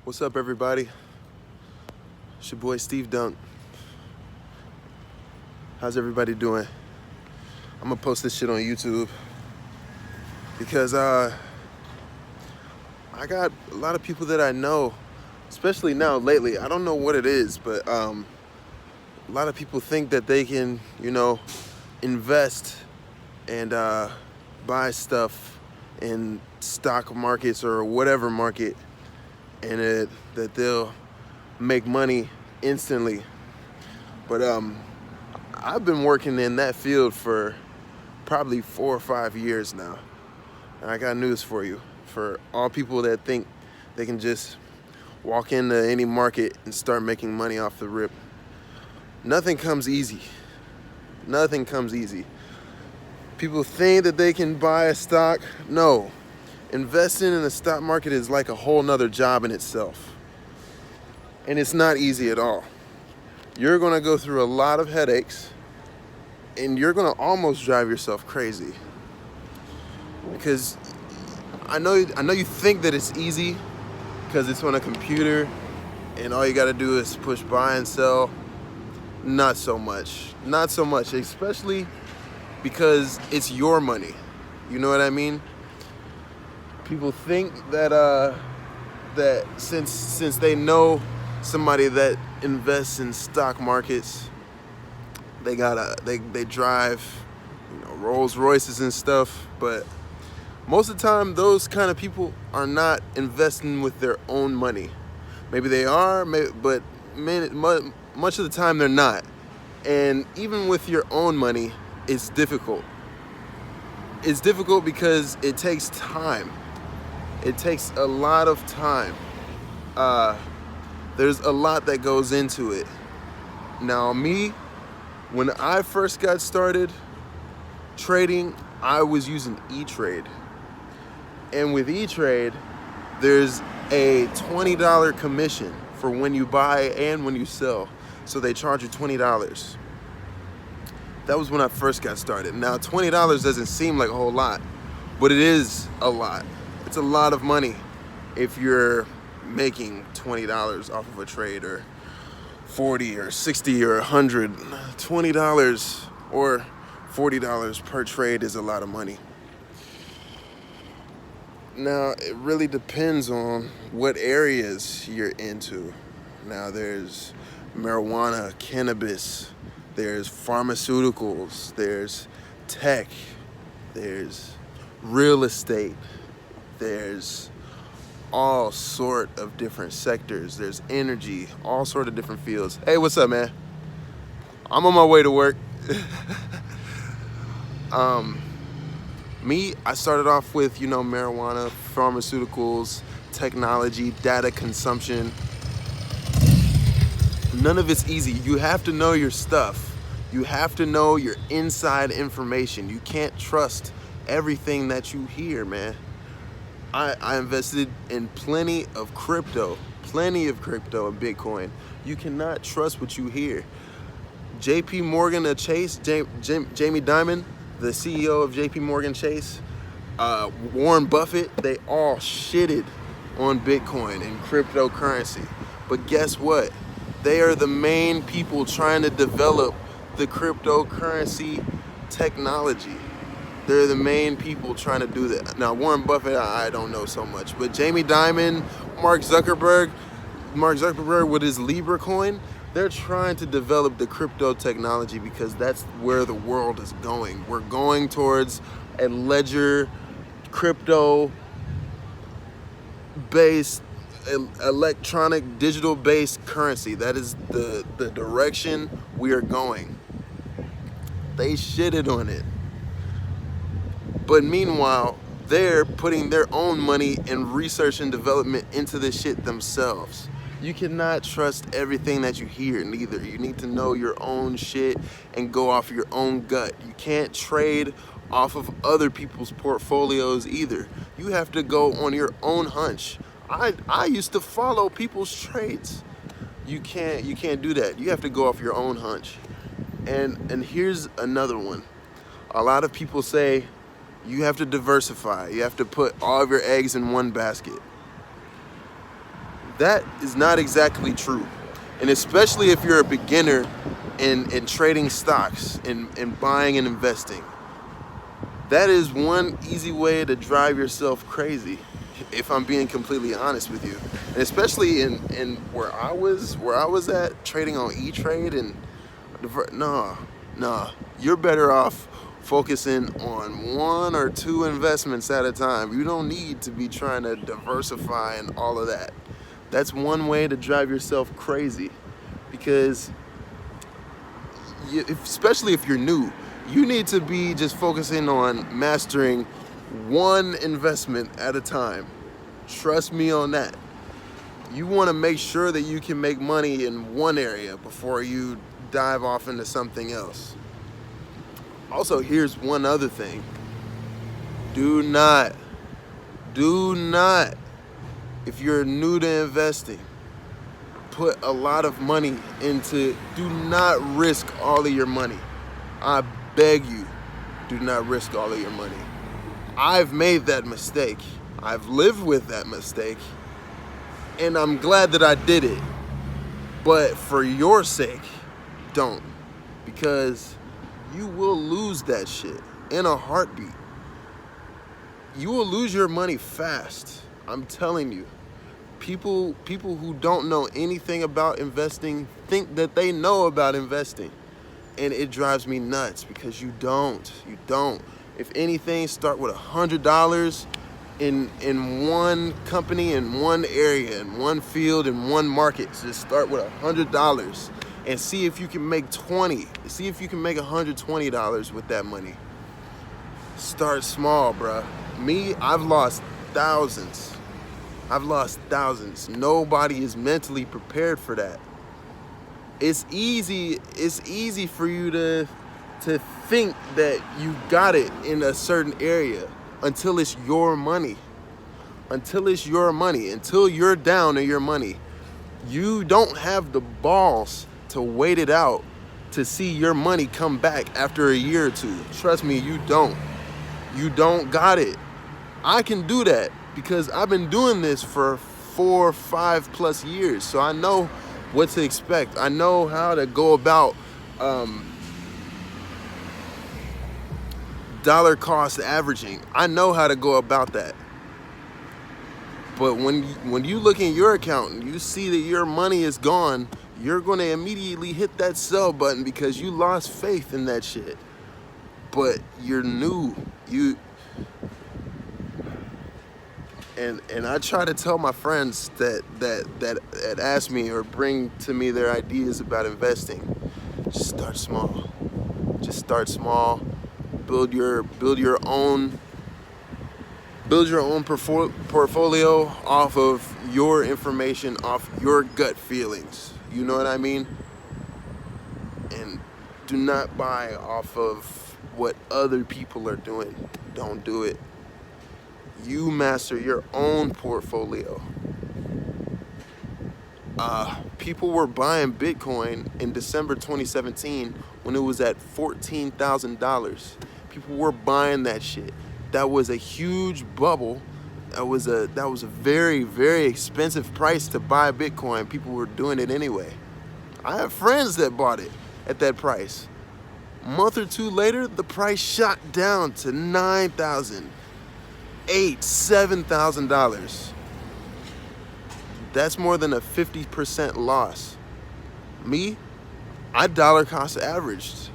What's up, everybody? It's your boy Steve Dunk. How's everybody doing? I'm gonna post this shit on YouTube because I got a lot of people that I know, especially now lately. I don't know what it is, but a lot of people think that they can, invest and buy stuff in stock markets or whatever market, and that they'll make money instantly. But I've been working in that field for probably 4 or 5 years now. And I got news for you. For all people that think they can just walk into any market and start making money off the rip, nothing comes easy. Nothing comes easy. People think that they can buy a stock. No. Investing in the stock market is like a whole nother job in itself. And it's not easy at all. You're gonna go through a lot of headaches, and you're gonna almost drive yourself crazy. Because I know you think that it's easy because it's on a computer and all you gotta do is push buy and sell. Not so much. Not so much, especially because it's your money. You know what I mean? People think that since they know somebody that invests in stock markets, they drive, Rolls Royces and stuff, but most of the time those kind of people are not investing with their own money. Maybe they are, but much of the time they're not. And even with your own money, it's difficult. It's difficult because it takes time. It takes a lot of time. There's a lot that goes into it. Now, when I first got started trading, I was using E-Trade. And with E-Trade, there's a $20 commission for when you buy and when you sell. So they charge you $20. That was when I first got started. Now, $20 doesn't seem like a whole lot, but it is a lot. It's a lot of money if you're making $20 off of a trade, or 40 or 60 or 100. $20 or $40 per trade is a lot of money. Now, it really depends on what areas you're into. Now, there's marijuana, cannabis, there's pharmaceuticals, there's tech, there's real estate, there's all sort of different sectors, there's energy, all sort of different fields. Hey, what's up, man? I'm on my way to work. I started off with, marijuana, pharmaceuticals, technology, data consumption. None of it's easy. You have to know your stuff. You have to know your inside information. You can't trust everything that you hear, man. I invested in plenty of crypto and Bitcoin. You cannot trust what you hear. JP Morgan Chase, Jamie Dimon, the CEO of JP Morgan Chase, Warren Buffett, they all shitted on Bitcoin and cryptocurrency. But guess what? They are the main people trying to develop the cryptocurrency technology. They're the main people trying to do that. Now, Warren Buffett, I don't know so much, but Jamie Dimon, Mark Zuckerberg with his Libra coin, they're trying to develop the crypto technology because that's where the world is going. We're going towards a ledger, crypto-based, electronic, digital-based currency. That is the direction we are going. They shitted on it. But meanwhile, they're putting their own money and research and development into this shit themselves. You cannot trust everything that you hear, neither. You need to know your own shit and go off your own gut. You can't trade off of other people's portfolios either. You have to go on your own hunch. I used to follow people's trades. You can't do that. You have to go off your own hunch. And here's another one. A lot of people say you have to diversify. You have to put all of your eggs in one basket. That is not exactly true. And especially if you're a beginner in trading stocks and buying and investing. That is one easy way to drive yourself crazy, if I'm being completely honest with you. And especially in where I was at trading on E-Trade and nah, you're better off focusing on one or two investments at a time. You don't need to be trying to diversify and all of that. That's one way to drive yourself crazy, because especially if you're new, you need to be just focusing on mastering one investment at a time. Trust me on that. You want to make sure that you can make money in one area before you dive off into something else. Also, here's one other thing. Do not, if you're new to investing, put a lot of money into, do not risk all of your money. I beg you, do not risk all of your money. I've made that mistake. I've lived with that mistake, and I'm glad that I did it. But for your sake, don't, because you will lose that shit in a heartbeat. You will lose your money fast. I'm telling you. People who don't know anything about investing think that they know about investing. And it drives me nuts, because you don't. If anything, start with $100 in one company, in one area, in one field, in one market. Just start with $100 and see if you can make 20. See if you can make $120 with that money. Start small, bruh. Me, I've lost thousands. Nobody is mentally prepared for that. It's easy for you to think that you got it in a certain area until it's your money. Until you're down to your money. You don't have the balls to wait it out to see your money come back after a year or two. Trust me, you don't. You don't got it. I can do that because I've been doing this for 4 or 5 plus years. So I know what to expect. I know how to go about dollar cost averaging. I know how to go about that. But when you look in your account and you see that your money is gone, you're going to immediately hit that sell button because you lost faith in that shit. But you're new. And I try to tell my friends that ask me or bring to me their ideas about investing, just start small. Build your own portfolio off of your information, off your gut feelings. You know what I mean? And do not buy off of what other people are doing. Don't do it. You master your own portfolio. People were buying Bitcoin in December 2017 when it was at $14,000. People were buying that shit. That was a huge bubble. That was a very, very expensive price to buy Bitcoin. People were doing it anyway. I have friends that bought it at that price. A month or two later, the price shot down to $9,000, $8,000, $7,000. That's more than a 50% loss. Me, I dollar cost averaged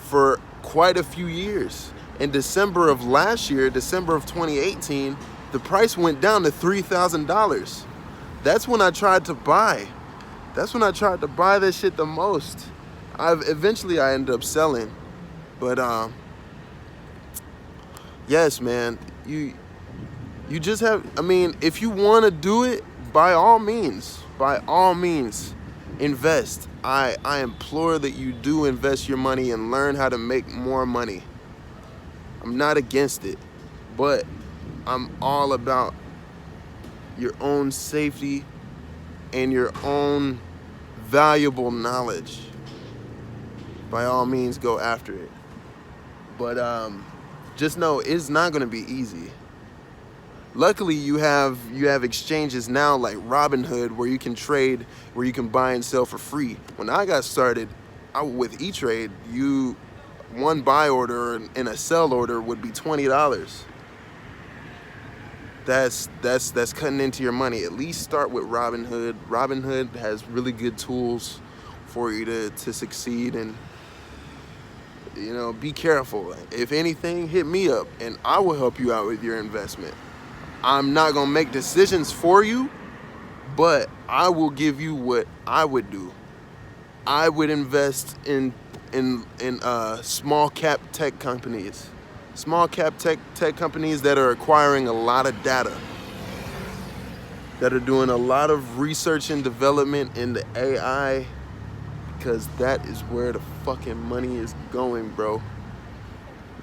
for quite a few years. In December of last year, December of 2018, the price went down to $3,000. That's when I tried to buy. That shit the most. Eventually I ended up selling. But yes, man, you just have, if you want to do it, by all means, invest. I implore that you do invest your money and learn how to make more money. I'm not against it, but I'm all about your own safety and your own valuable knowledge. By all means, go after it. But just know it's not going to be easy. Luckily, you have exchanges now like Robinhood where you can trade, where you can buy and sell for free. When I got started with E-Trade, one buy order and a sell order would be $20. That's cutting into your money. At least start with Robinhood. Robinhood has really good tools for you to succeed, and be careful. If anything, hit me up and I will help you out with your investment. I'm not gonna make decisions for you, but I will give you what I would do. I would invest in small cap tech companies. Small cap tech companies that are acquiring a lot of data, that are doing a lot of research and development in the AI, because that is where the fucking money is going, bro.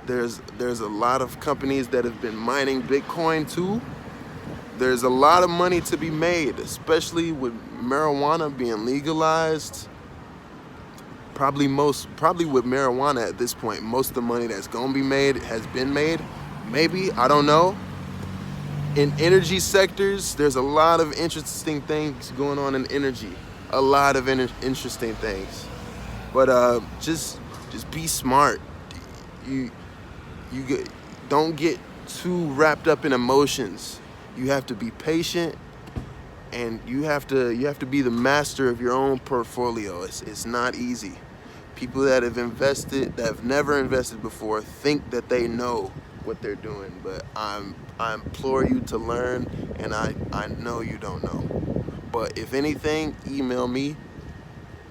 There's a lot of companies that have been mining Bitcoin too. There's a lot of money to be made, especially with marijuana being legalized. Probably with marijuana at this point, most of the money that's gonna be made has been made. Maybe, I don't know. In energy sectors, there's a lot of interesting things going on in energy. A lot of interesting things. But just be smart. Don't get too wrapped up in emotions. You have to be patient, and you have to be the master of your own portfolio. It's not easy. People that have never invested before, think that they know what they're doing, but I implore you to learn, and I know you don't know. But if anything, email me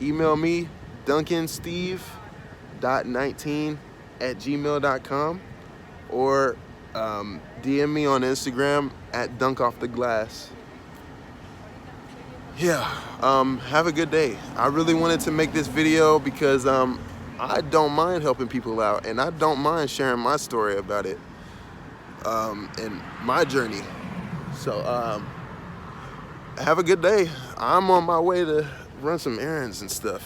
duncansteve.19@gmail.com, or DM me on Instagram at dunkofftheglass. Yeah, have a good day. I really wanted to make this video because I don't mind helping people out, and I don't mind sharing my story about it and my journey. So have a good day. I'm on my way to run some errands and stuff.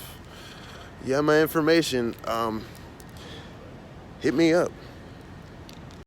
You have my information. Hit me up.